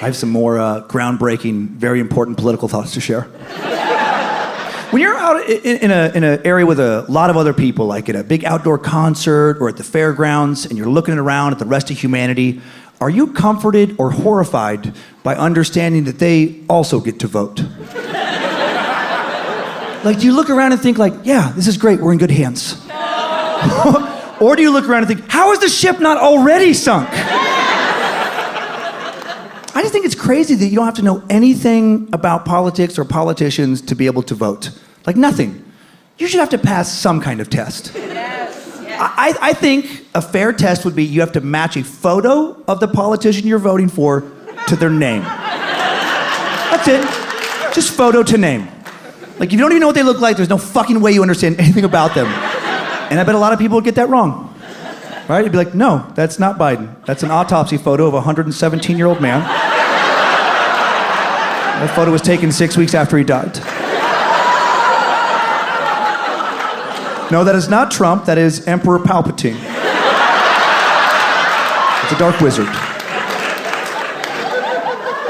I have some more groundbreaking, very important political thoughts to share. When you're out in an area with a lot of other people, like at a big outdoor concert or at the fairgrounds, and you're looking around at the rest of humanity, are you comforted or horrified by understanding that they also get to vote? Like, do you look around and think like, yeah, this is great, we're in good hands? Or do you look around and think, how is the ship not already sunk? I just think it's crazy that you don't have to know anything about politics or politicians to be able to vote. Like nothing. You should have to pass some kind of test. Yes. I think a fair test would be you have to match a photo of the politician you're voting for to their name. That's it. Just photo to name. Like, if you don't even know what they look like, there's no fucking way you understand anything about them. And I bet a lot of people would get that wrong. Right? You'd be like, no, that's not Biden. That's an autopsy photo of a 117-year-old man. That photo was taken 6 weeks after he died. No, that is not Trump. That is Emperor Palpatine. It's a dark wizard.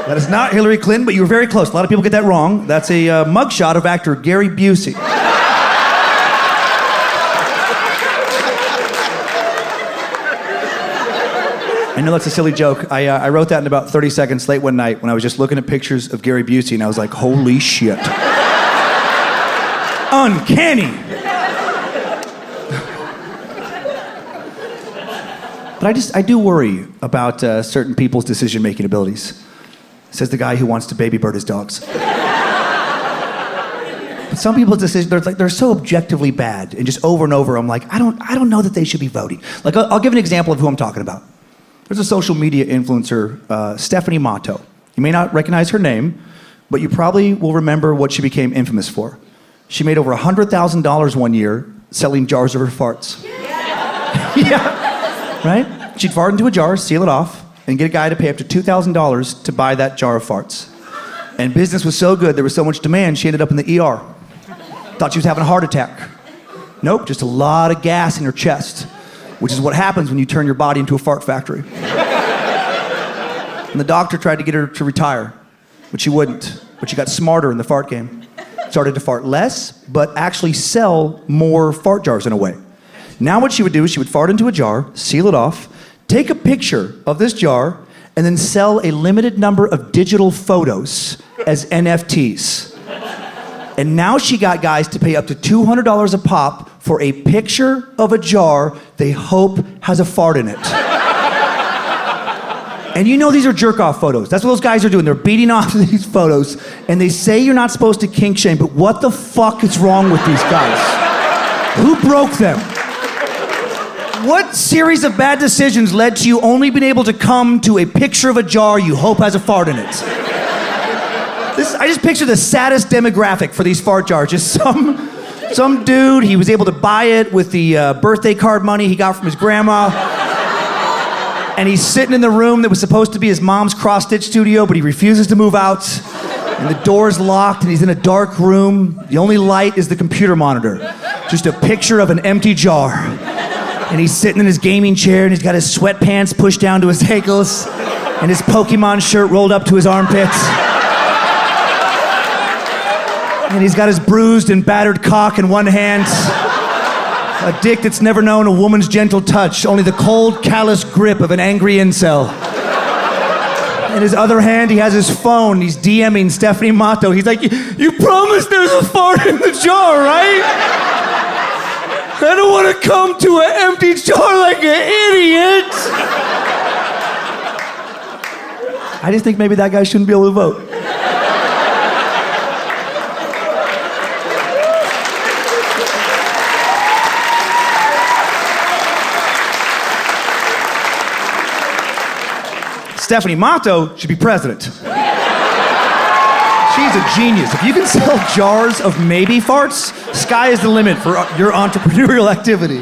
That is not Hillary Clinton, but you were very close. A lot of people get that wrong. That's a mugshot of actor Gary Busey. I know that's a silly joke. I wrote that in about 30 seconds late one night when I was just looking at pictures of Gary Busey, and I was like, holy shit. Uncanny. But I do worry about certain people's decision-making abilities. Says the guy who wants to baby bird his dogs. But some people's decisions, they're so objectively bad, and just over and over, I'm like, I don't know that they should be voting. Like, I'll give an example of who I'm talking about. There's a social media influencer, Stephanie Matto. You may not recognize her name, but you probably will remember what she became infamous for. She made over $100,000 one year selling jars of her farts. Yeah, right? She'd fart into a jar, seal it off, and get a guy to pay up to $2,000 to buy that jar of farts. And business was so good, there was so much demand, she ended up in the ER. Thought she was having a heart attack. Nope, just a lot of gas in her chest, which is what happens when you turn your body into a fart factory. And the doctor tried to get her to retire, but she wouldn't. But she got smarter in the fart game. Started to fart less, but actually sell more fart jars in a way. Now what she would do is she would fart into a jar, seal it off, take a picture of this jar, and then sell a limited number of digital photos as NFTs. And now she got guys to pay up to $200 a pop for a picture of a jar they hope has a fart in it. And you know these are jerk-off photos. That's what those guys are doing. They're beating off these photos, and they say you're not supposed to kink shame, but what the fuck is wrong with these guys? Who broke them? What series of bad decisions led to you only being able to come to a picture of a jar you hope has a fart in it? I just picture the saddest demographic for these fart jars. Just some dude, he was able to buy it with the birthday card money he got from his grandma. And he's sitting in the room that was supposed to be his mom's cross-stitch studio, but he refuses to move out. And the door's locked, and he's in a dark room. The only light is the computer monitor. Just a picture of an empty jar. And he's sitting in his gaming chair, and he's got his sweatpants pushed down to his ankles, and his Pokemon shirt rolled up to his armpits. And he's got his bruised and battered cock in one hand. A dick that's never known a woman's gentle touch, only the cold, callous grip of an angry incel. In his other hand, he has his phone. He's DMing Stephanie Matto. He's like, you promised there's a fart in the jar, right? I don't want to come to an empty jar like an idiot. I just think maybe that guy shouldn't be able to vote. Stephanie Matto should be president. She's a genius. If you can sell jars of maybe farts, sky is the limit for your entrepreneurial activity.